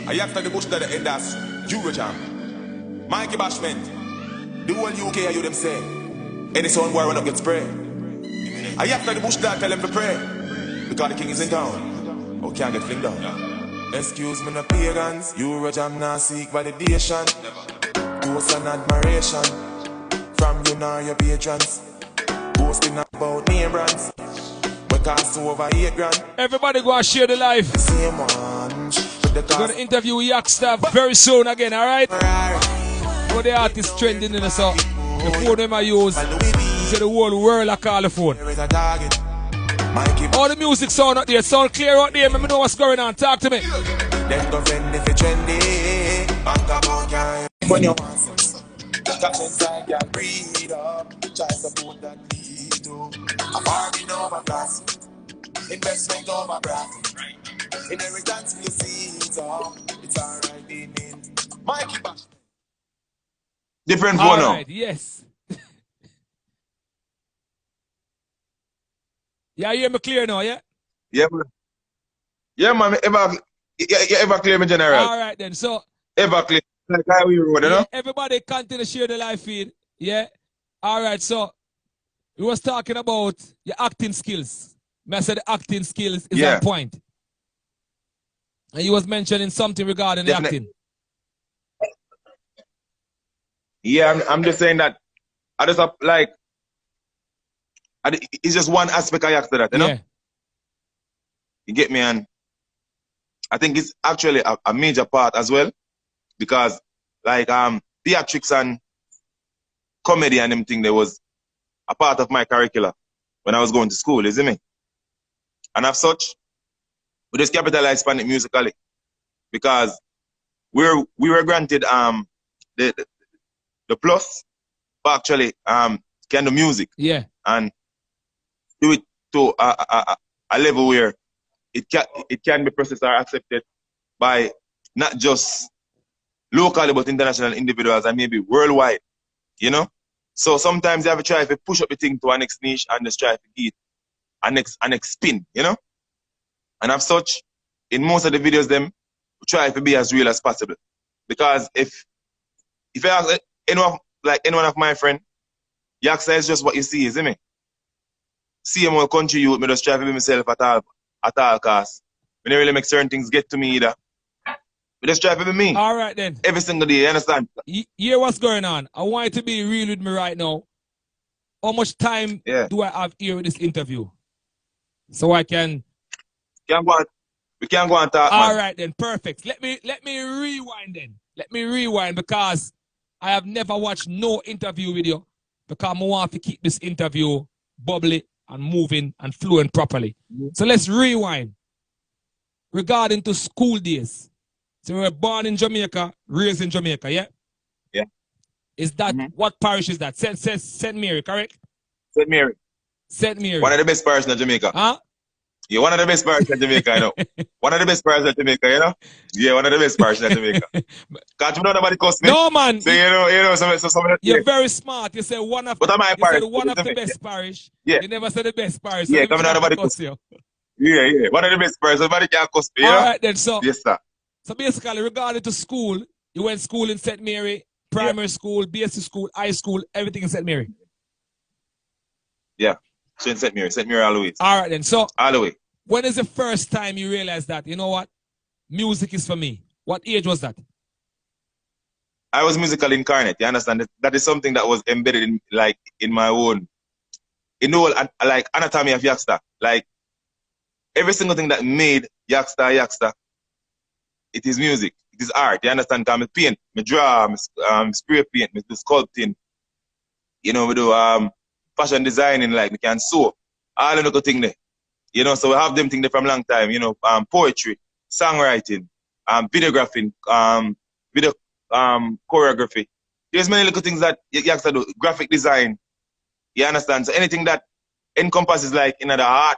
I after the bush that the end that's Eurojam. Mikey Bashment. The whole UK you them say. Any sound war when up get spray. I after the bush that tell them to pray. Because the king is in town. Or can't get flinged down. Excuse me, no pagans. Eurojam now seek validation. Toast and admiration. From you now your patrons. Boasting about name brands. We cost over 8 grand. Everybody go and share the life. Same one. We're gonna interview YAKSTA very soon again, alright? What the artist trending in the song. The phone them I use. To the whole world I call the phone. All the music sound out there, sound clear out there. Let me know what's going on. Talk to me. Then go friend if it's trendy. Bank account can when you want sex. Catch inside can breathe up. Try support that lead to. A bargain over class. Investment over profit. Inheritance for your seeds up. It's alright being in. Mikey Bash. Different phone now. Alright, yes. Yeah, you hear me clear now, yeah? Yeah, man. Yeah, man. Ever clear me, General? Alright then, so. Ever clear. Like how we road, you know? Everybody continue to share the live feed. Yeah? Alright, so. We was talking about your acting skills. I said the acting skills is on point. And you was mentioning something regarding the acting. Yeah, I'm just saying that. I just like. It's just one aspect I asked that, you know? You get me? And I think it's actually a major part as well. Because, like, theatrics and comedy and everything, there was a part of my curricula when I was going to school, you see me? And as such, we just capitalized on it musically. Because we were granted the plus for actually can do music. Yeah. And do it to a level where it can be processed or accepted by not just locally but international individuals and maybe worldwide, you know? So sometimes you have to try to push up the thing to our next niche and just try to get a next spin, you know? And as such, in most of the videos them, we try to be as real as possible. Because if I ask anyone of my friend, YAKSTA is just what you see, isn't it? See him on country youth, me just try to be myself at all costs. We don't really make certain things get to me either. We just try to be me. Alright then. Every single day, you understand? Hear what's going on. I want you to be real with me right now. How much time do I have here with this interview? So I can... We can go and talk, man. Alright then, perfect. Let me rewind then. Let me rewind because I have never watched no interview video because I want to keep this interview bubbly and moving and flowing properly. So let's rewind. Regarding to school days. So we were born in Jamaica, raised in Jamaica, yeah? Yeah. Is that, what parish is that? St. Mary, correct? St. Mary. St. Mary. One of the best parishes in Jamaica. Huh? Yeah, one of the best parishes in Jamaica, you know. One of the best parishes in Jamaica, you know. Yeah, one of the best parishes in Jamaica. Can't you know nobody cuss me? No, man. So, you know, you're very smart. You say one of the best parish. Yeah. You never said the best parish. Yeah, coming out nobody cuss you. Yeah. One of the best parishes. Nobody can cuss me, you know. Alright then, so. Yes, sir. So basically, regarding to school, you went school in St. Mary, primary school, BSc school, high school, everything in St. Mary. Yeah. So in St. Mary all the way. Alright then, so. All the way. When is the first time you realized that, you know what, music is for me? What age was that? I was musically incarnate, you understand? That is something that was embedded in my own, like anatomy of YAKSTA. Like every single thing that made YAKSTA, it is music, it is art, you understand? Because I paint, I draw, I spray paint, I do sculpting, you know, we do fashion designing, like we can sew, all the good thing there. You know, so we have them things there from a long time, you know, poetry, songwriting, videographing, video choreography. There's many little things that YAKSTA do, graphic design, you understand? So anything that encompasses like, you know, the art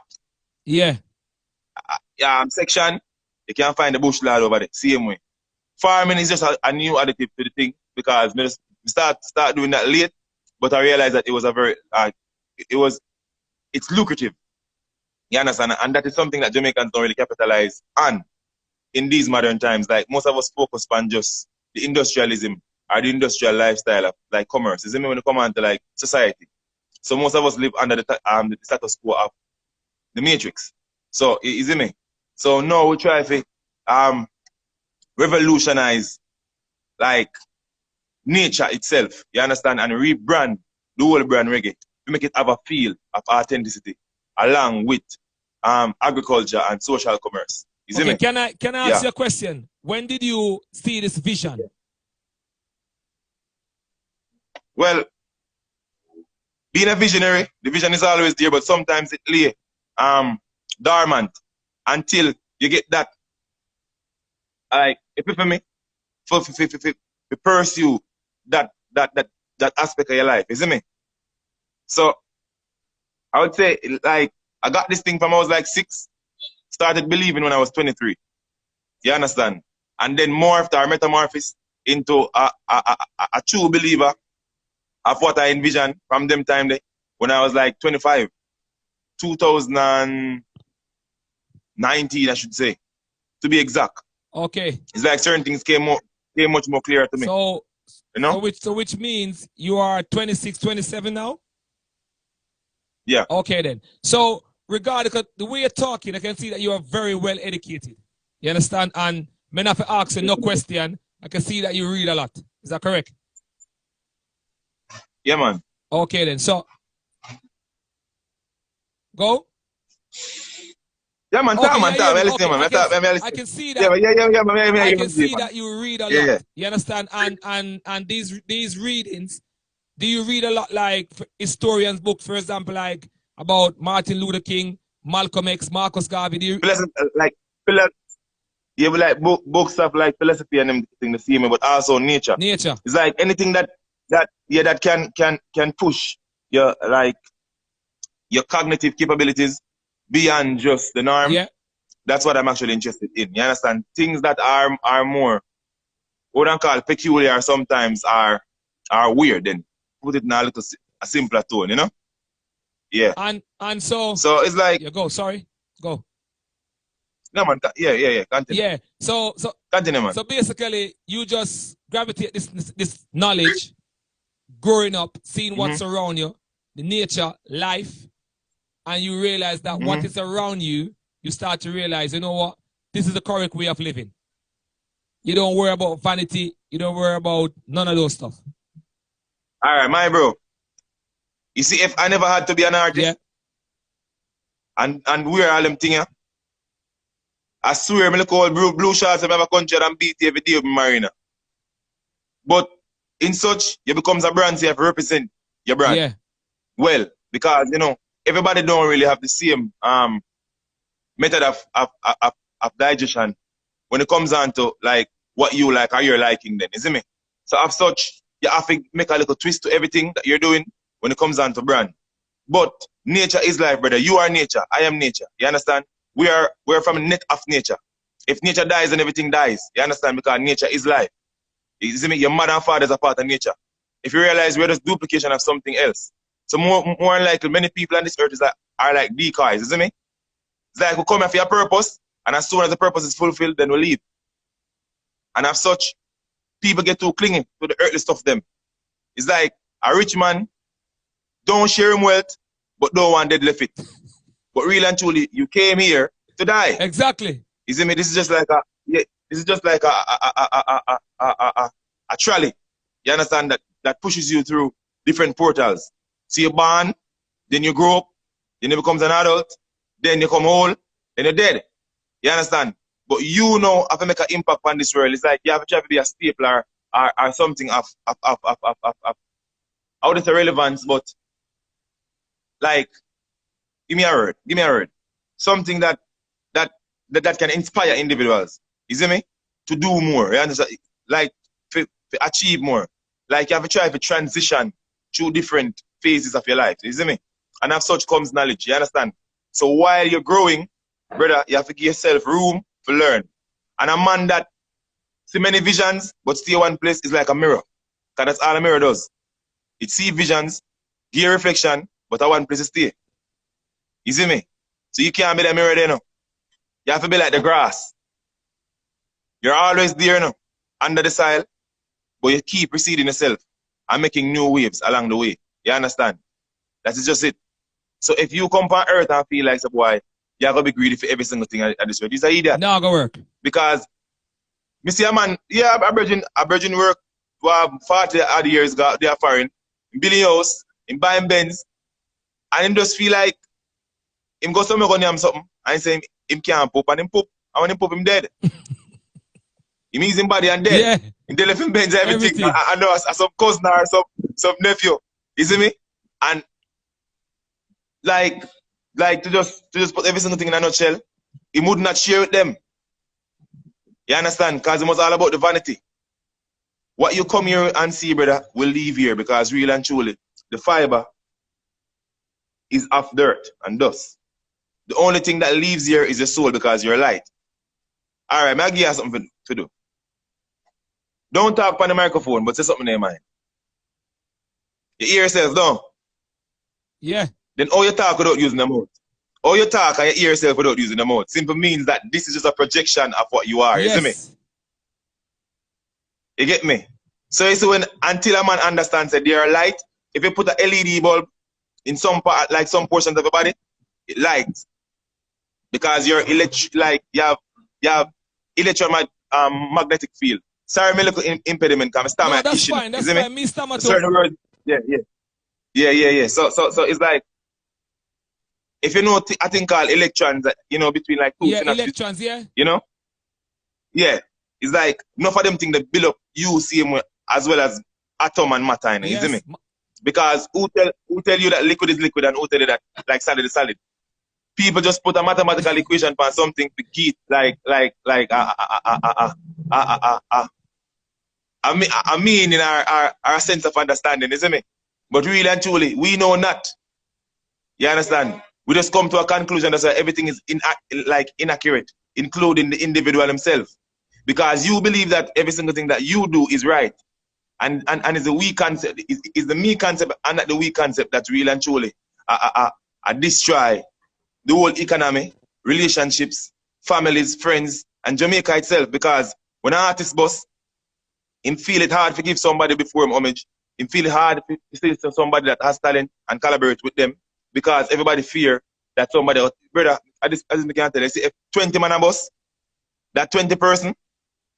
section, you can find the bush lad over there, same way. Farming is just a new additive to the thing because we start doing that late, but I realized that it was a very, it's lucrative. You understand? And that is something that Jamaicans don't really capitalize on. in these modern times. like most of us focus on just the industrialism or the industrial lifestyle of like commerce. You see me when you come on to like society. So most of us live under the status quo of the matrix. So you see me? So now we try to revolutionize like nature itself, you understand, and rebrand the whole brand reggae to make it have a feel of authenticity along with agriculture and social commerce. You see me? Can I ask you a question? When did you see this vision? Well, being a visionary, the vision is always there, but sometimes it lay dormant until you get that like epiphany for pursue that aspect of your life. You see me? So I would say like I got this thing from I was like 6, started believing when I was 23. You understand? And then morphed or metamorphosed into a true believer of what I envisioned from them time there when I was like 25. 2019, I should say, to be exact. Okay. It's like certain things came much more clear to me. So, you know? So which means you are 26, 27 now? Yeah. Okay then. So regardless, the way you're talking, I can see that you are very well educated. You understand? And men have to ask you no question. I can see that you read a lot. Is that correct? Yeah, man. Okay then. So go. Yeah, man. Talk, man. Talk. I can see that. I can see that you read a lot. Yeah. You understand? And these readings, do you read a lot like historians' books, for example, like about Martin Luther King, Malcolm X, Marcus Garvey? Do you you have like books of like philosophy and everything the same, but also nature. Nature. It's like anything that can push your like your cognitive capabilities beyond just the norm. Yeah. That's what I'm actually interested in. You understand? Things that are more what I call peculiar sometimes are weird. Then put it in a simpler tone, you know? Yeah. And so it's like go, sorry. Go. No man, yeah. Continue. Yeah. So continue, man. So basically you just gravitate this knowledge, growing up, seeing what's around you, the nature, life, and you realize that what is around you, you start to realize, you know what, this is the correct way of living. You don't worry about vanity, you don't worry about none of those stuff. All right, my bro. You see, if I never had to be an artist, and wear all them things, I swear, I look all blue shirts in my country and beat every day of my marina. But in such, you becomes a brand, so you have to represent your brand. Yeah. Well, because, you know, everybody don't really have the same method of digestion when it comes on to, like, what you like or you're liking then, you see me? So as such, you have to make a little twist to everything that you're doing when it comes on to brand. But nature is life, brother. You are nature. I am nature. You understand? We're from a net of nature. If nature dies, then everything dies. You understand? Because nature is life. You see me? Your mother and father is a part of nature. If you realize we're just duplication of something else. So more likely, many people on this earth are like decoys. You see me? It's like we come here for a purpose, and as soon as the purpose is fulfilled, then we leave. And as such, people get too clingy to the earthly stuff them. It's like a rich man don't share him wealth, but don't want dead left it. But really and truly, you came here to die. Exactly. You see me? This is just like a trolley. You understand that pushes you through different portals. So you're born, then you grow up, then you become an adult, then you come old, then you're dead. You understand? But you know, have to make an impact on this world. It's like you have to try to be a stapler or something of out of relevance, but like, give me a word. Something that can inspire individuals. You see me? To do more. You understand? Like to achieve more. Like you have to try to transition through different phases of your life. You see me? And as such comes knowledge. You understand? So while you're growing, brother, you have to give yourself room to learn. And a man that see many visions but stay one place is like a mirror. Because that's all a mirror does. It see visions, give reflection, but at one place to stay. You see me? So you can't be the mirror there now. You have to be like the grass. You're always there, you know, under the soil, but you keep receding yourself and making new waves along the way. You understand? That is just it. So if you come on earth and feel like, boy, you're going to be greedy for every single thing at this rate, he's an idiot. No, go work. Because, me see a man, yeah, a virgin work, who have 40 odd years, they are foreign, in building house, in buying Benz, and him just feel like, him go somewhere going to something, and he say, him can't poop, and him poop, and when him poop, him dead. He means him body and dead. Yeah. Him they left him Benz, everything. I know some cousin or some nephew. You see me? And like to just put every single thing in a nutshell, he would not share with them. You understand? Because it was all about the vanity. What you come here and see, brother, will leave here, because real and truly, the fiber is of dirt and dust. The only thing that leaves here is your soul, because you're light. All right, I'll give you something to do. Don't talk on the microphone, but say something in your mind. You hear yourself, don't? Yeah. Then all you talk without using the mouth. All you talk and you hear yourself without using the mouth. Simply means that this is just a projection of what you are. Yes. You see me? You get me? So you see, when until a man understands that they are light, if you put an LED bulb in some part, like some portions of your body, it lights. Because you're you have electromagnetic field. Sorry, my little impediment, because I no, that's fine. That's fine. Me stomach certain words. Yeah. So it's like, if you know I think called electrons, you know, between like two electrons, yeah. You know? Yeah. It's like enough of them things that build up you same way, as well as atom and matter, you see me? Because who tell you that liquid is liquid, and who tell you that like solid is solid? People just put a mathematical equation for something to get I mean in our sense of understanding, isn't it? But really and truly, we know not. You understand? We just come to a conclusion that everything is inaccurate, including the individual himself. Because you believe that every single thing that you do is right. And it's a weak concept, is the me concept and not the weak concept that really and truly destroy the whole economy, relationships, families, friends, and Jamaica itself. Because when an artist boss, him feel it hard to give somebody before him homage. Him feel it hard to say to somebody that has talent and collaborate with them, because everybody fear that somebody, brother, as I can tell you, see, if 20 man a boss, that 20 person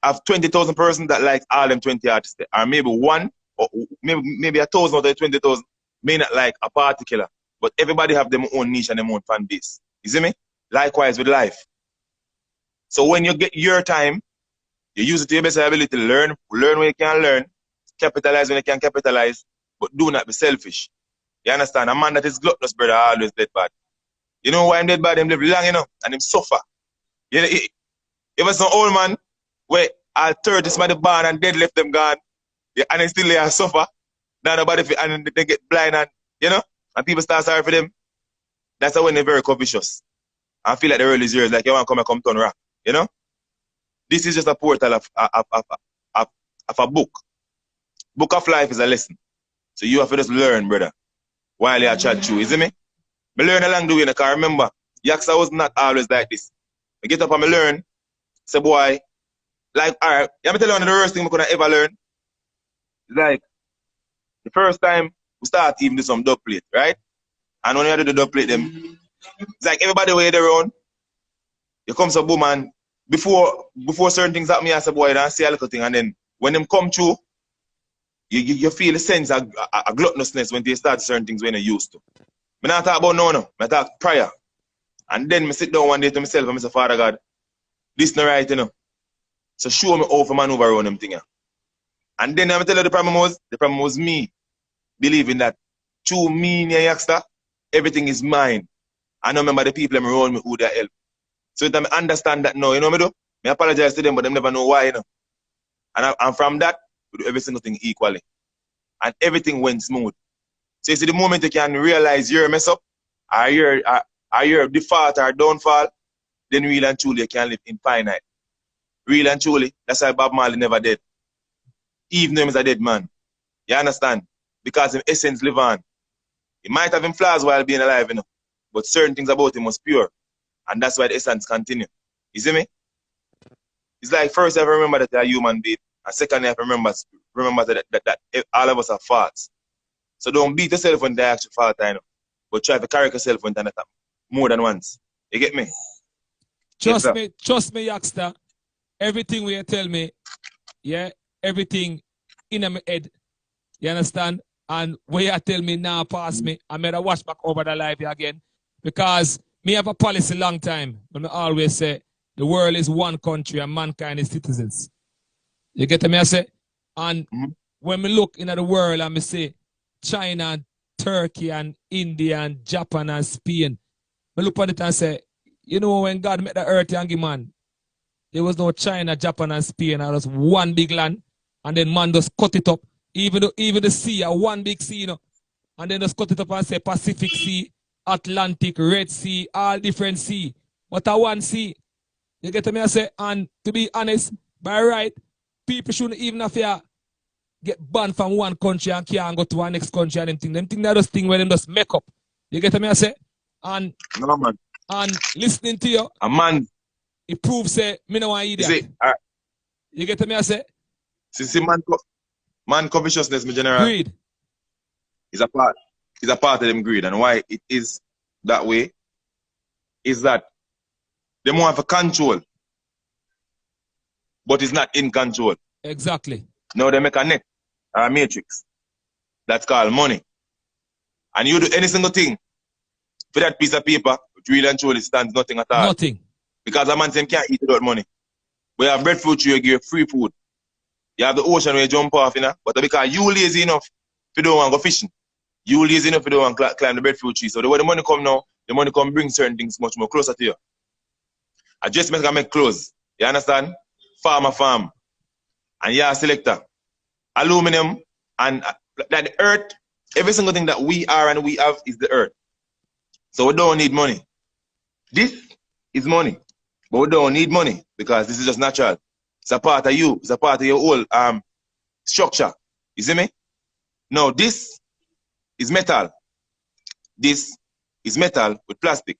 have 20,000 person that like all them 20 artists, or maybe one, or maybe 1,000 out of 20,000 may not like a particular, but everybody have their own niche and their own fan base. You see me? Likewise with life. So when you get your time, you use it to your best ability to learn when you can learn, capitalize when you can capitalize, but do not be selfish. You understand? A man that is gluttonous, brother, always dead bad. You know why I'm dead bad? Him live long enough and him suffer. You know, if it's some old man where all 30 somebody born and dead left them gone, yeah, and they still there suffer, now nobody and they get blind, and you know, and people start sorry for them. That's when they're very covetous. I feel like the early years, like you want to come turn rock, you know? This is just a portal of a book. Book of life is a lesson. So you have to just learn, brother, while you chat through, you see me? I learn along the way, because remember, YAKSTA was not always like this. I get up and I learn, say, boy, like, all right, let me tell you one of the worst things I could ever learn. It's like, the first time we start even do some dub plate, right? And when you do the dub plate, them, it's like everybody way their own. You come to boom, and before certain things happen, I say, boy, I see a little thing, and then when them come through, you feel a sense of a gluttonousness when they start certain things when you're used to. I not talk about no. I talk prior. And then I sit down one day to myself and I say, Father God, this not right, you know. So show me how to maneuver around them thing. And then I tell you the problem was me believing that through me and YAKSTA, everything is mine. I don't remember the people around me who they help. So I understand that now, you know what I do? I apologize to them, but they never know why, you know. And from that, we do every single thing equally. And everything went smooth. So you see, the moment you can realize you're a mess up, or you're default or downfall, then real and truly you can live infinite. Real and truly, that's why Bob Marley never dead. Even though he's a dead man. You understand? Because his essence live on. He might have him flaws while being alive, you know, but certain things about him was pure. And that's why the essence continue. You see me? It's like first you have to remember that you're a human being. And second you have to remember that all of us are faults. So don't beat yourself when they actually fault, I know. But try to correct yourself when they're not more than once. You get me? Trust me, YAKSTA. Everything you tell me, yeah, everything in my head. You understand? And when you tell me now pass me, I made a watch back over the live again. Because me have a policy long time. But I always say the world is one country and mankind is citizens. You get me? I say? And when we look into the world and we say China, Turkey and India and Japan and Spain, we look at it and say, you know, when God made the earth and give man, there was no China, Japan and Spain, and was one big land, and then man just cut it up. Even the sea, one big sea, you know, and then just cut it up and say Pacific Sea, Atlantic, Red Sea, all different sea. But a one sea. You get me? I say, and to be honest, by right, people shouldn't even have to get banned from one country and can't go to one next country and them thing that just thing where them just make up. You get me? I say, and no, man. And listening to you, a man, it proves say me no want eat that. You get me? I say, see, man covetousness, my general. Greed. Is a part of them greed, and why it is that way is that they want for control, but it's not in control. Exactly. Now they make a net, a matrix, that's called money. And you do any single thing for that piece of paper, which really and truly stands nothing at all. Nothing. Because a man can't eat without money. We have breadfruit tree, you give free food. You have the ocean where you jump off, you know, but because you lazy enough if you don't want to go fishing. You lazy enough if you don't want to climb the breadfruit tree. So the way the money come now, the money come bring certain things much more closer to you. Adjustments can make clothes. You understand? Farm. And yeah, selector. Aluminum and like the earth, every single thing that we are and we have is the earth. So we don't need money. This is money. But we don't need money because this is just natural. It's a part of you. It's a part of your whole structure. You see me? No, this is metal. This is metal with plastic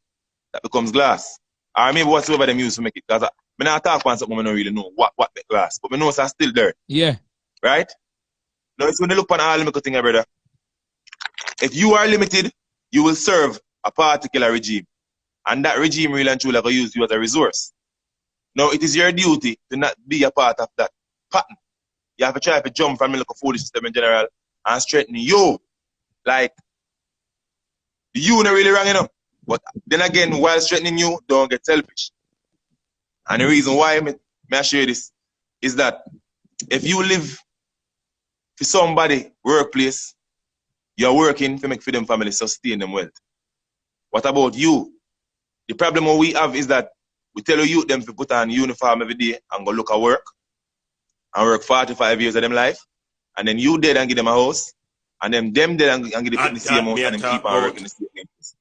that becomes glass. Or maybe whatsoever them use to make it. Because I not talk about something I don't really know what make glass. But I know it's still there. Yeah. Right? Now it's when you look on all the thing, brother. If you are limited, you will serve a particular regime. And that regime really and truly will use you as a resource. Now it is your duty to not be a part of that pattern. You have to try to jump from the local food system in general and straighten you. Like, you not really wrong enough. But then again, while straightening you, don't get selfish. And the reason why I share this is that if you live for somebody workplace, you're working to make for them family sustain them wealth. What about you? The problem we have is that we tell the youth them to put on uniform every day and go look at work and work 45 years of them life, and then you dead and give them a house, and then them dead and give them the same house and them keep on working the same place.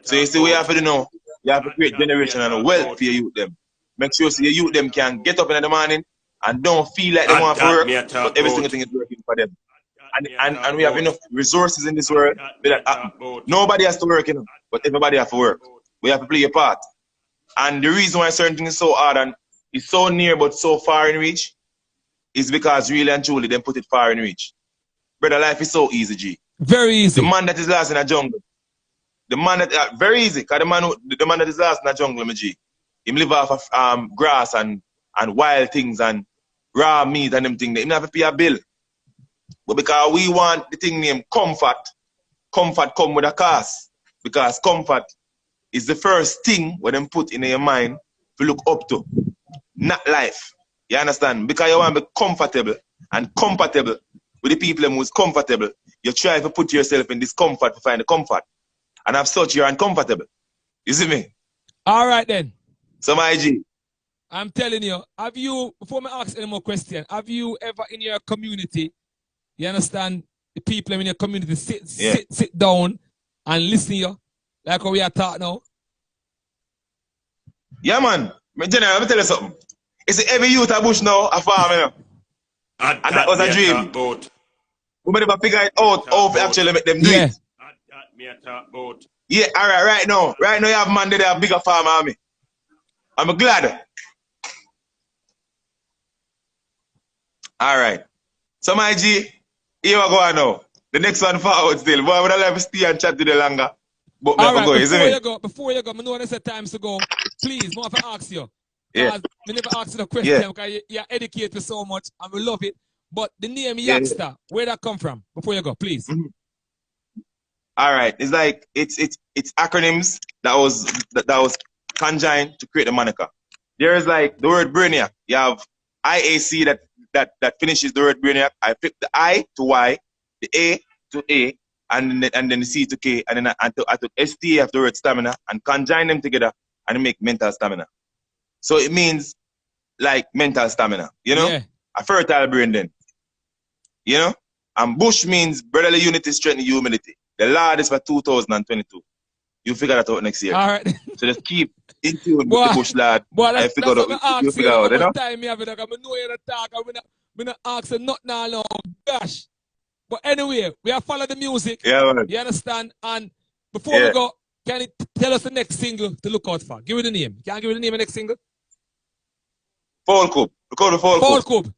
So you see, we have to know, you have to create generational wealth for your youth them. Make sure so your youth them can get up in the morning and don't feel like they want to work, but every single thing is working for them. And we have enough resources in this world that nobody has to work, you know, but everybody has to work. We have to play a part. And the reason why certain things is so hard and it's so near but so far in reach is because really and truly they put it far in reach. Brother, life is so easy, G. Very easy. The man that is lost in a jungle. The man that very easy, because the man that is lost in a jungle, my G. Him live off of grass and wild things and raw meat and them things. He never pay a bill. But because we want the thing named comfort, comfort come with a cost. Because comfort is the first thing when them put in your mind to look up to. Not life. You understand? Because you want to be comfortable and compatible with the people who is comfortable. You try to put yourself in discomfort to find the comfort. And as such, you're uncomfortable. You see me? All right then. So my G. I'm telling you, have you, before I ask any more questions, have you ever in your community, you understand, the people in your community sit down and listen to you, like how we are talking now? Yeah, man. General, let me tell you something. It's every youth at Bush now, a farm, you know. And that was a dream. We never figure it out how to actually make them do it. Yeah, all right, right now. Right now you have man that have bigger farm army. I'm glad. All right. So my G, here we go now. The next one forward still. Boy, I would have to stay and chat to the longer. But all right, go, before you go, I know there's times to go. Please, I have to ask you. Because I never ask you the question because you educate me so much and we love it. But the name YAKSTA, where that come from? Before you go, please. Mm-hmm. All right. It's like it's acronyms that was conjoined to create the moniker. There is like the word Brainiac. You have IAC that finishes the word Brainiac. I pick the I to Y, the A to A, and then the C to K, and then I took STA after the word stamina and conjoin them together and make mental stamina. So it means like mental stamina, you know? Yeah. A fertile brain then. You know? And Bush means brotherly unity, strength, and humility. The Lord is for 2022. You figure that out next year. All right. So just keep in tune with the Bush Lord. Boy, that's what you figure out, you know? Time you have it, I know you're talk. I'm not asking nothing now. Gosh. But anyway, we have followed the music. Yeah, man. You understand? And before we go, can you tell us the next single to look out for? Give me the name. Can you give me the name of the next single? Fall Cube. Look out the Fall Cube.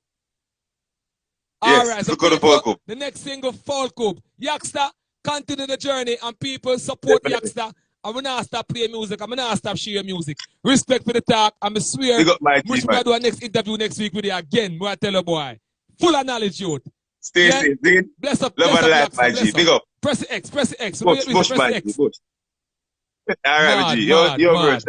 All right, so look out the Fall Cube. The next single, Fall Cube. YAKSTA, continue the journey and people support YAKSTA. I'm gonna stop playing music. I'm gonna stop sharing music. Respect for the talk. I'm swear. We should do a next interview next week with you again. Boy, I tell you, boy. Full of knowledge, youth. Stay safe, dude. Bless up. Love and life, my G. Big up. Press the X. Press the X. Bush, my G. Bush. All right, G. You're good.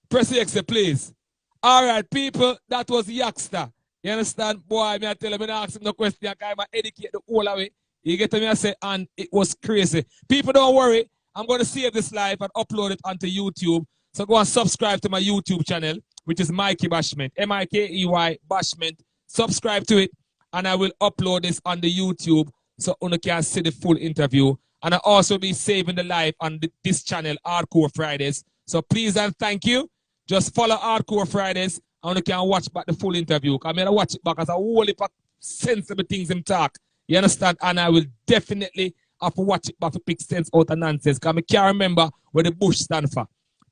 Press the X, please. All right, people. That was YAKSTA. You understand? Boy, me I tell him, I ask him no question. I'm educate the whole away. You get to me, I say, and it was crazy. People, don't worry. I'm going to save this live and upload it onto YouTube. So go and subscribe to my YouTube channel, which is Mikey Bashment. M-I-K-E-Y Bashment. Subscribe to it, and I will upload this on the YouTube so you can see the full interview. And I also be saving the live on this channel, Hardcore Fridays. So please and thank you. Just follow Hardcore Fridays, and you can watch back the full interview. I mean, I watch it back as a whole heap of sensible things in talk. You understand? And I will definitely have to watch it back to pick sense out of nonsense. Because I can't remember what the Bush stand for.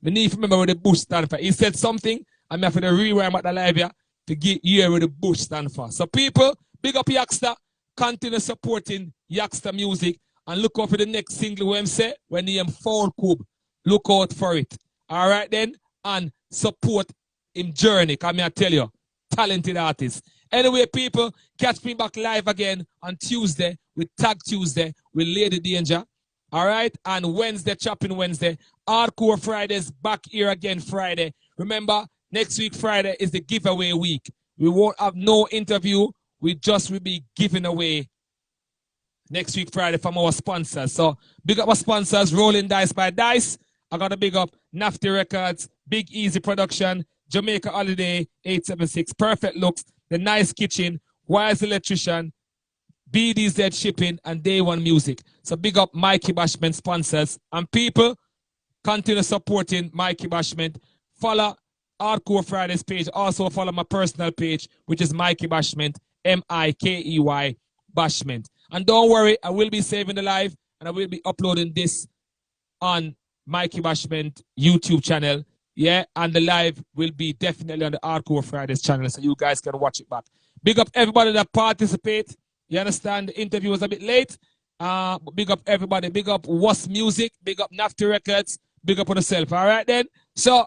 I need to remember what the Bush stand for. He said something, and I have to rewind at the live here to get here what the Bush stand for. So people, big up YAKSTA. Continue supporting YAKSTA music. And look out for the next single when say when he am Fall Cube. Look out for it. All right then? And support him journey. Because I tell you, talented artist. Anyway, people, catch me back live again on Tuesday with Tag Tuesday with Lady Danger. All right? And Wednesday, Chopping Wednesday. Hardcore Fridays back here again Friday. Remember, next week Friday is the giveaway week. We won't have no interview. We just will be giving away next week Friday from our sponsors. So big up our sponsors, Rolling Dice by Dice. I got to big up Nafty Records, Big Easy Production, Jamaica Holiday 876, Perfect Looks, The Nice Kitchen, Wise Electrician, BDZ Shipping, and Day One Music. So big up Mikey Bashment sponsors. And people, continue supporting Mikey Bashment. Follow Hardcore Fridays page. Also follow my personal page, which is Mikey Bashment, M-I-K-E-Y Bashment. And don't worry, I will be saving the live, and I will be uploading this on Mikey Bashment YouTube channel. Yeah, and the live will be definitely on the Hardcore Fridays channel, so you guys can watch it back. Big up everybody that participate. You understand? The interview was a bit late. But big up everybody. Big up Was Music. Big up Nafty Records. Big up on yourself. All right, then? So,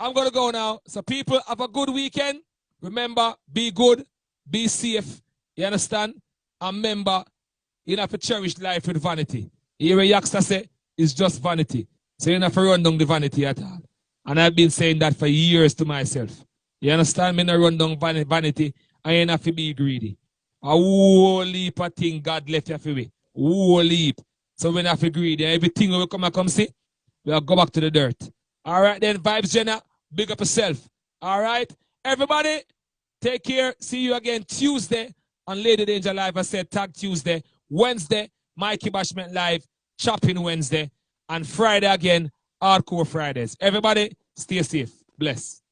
I'm going to go now. So, people, have a good weekend. Remember, be good. Be safe. You understand? And remember, you don't have to cherish life with vanity. You hear what YAKSTA say? It's just vanity. So, you don't have to run down the vanity at all. And I've been saying that for years to myself. You understand? Me not run down vanity. I ain't have to be greedy. A whole heap of thing God left you for me. Whole heap. So we not have to greedy. Everything we come see, we'll go back to the dirt. All right then, Vibes Jenna, big up yourself. All right? Everybody, take care. See you again Tuesday on Lady Danger Live. I said Tag Tuesday. Wednesday, Mikey Bashment Live, Chopping Wednesday. And Friday again, Hardcore Fridays. Everybody, stay safe. Bless.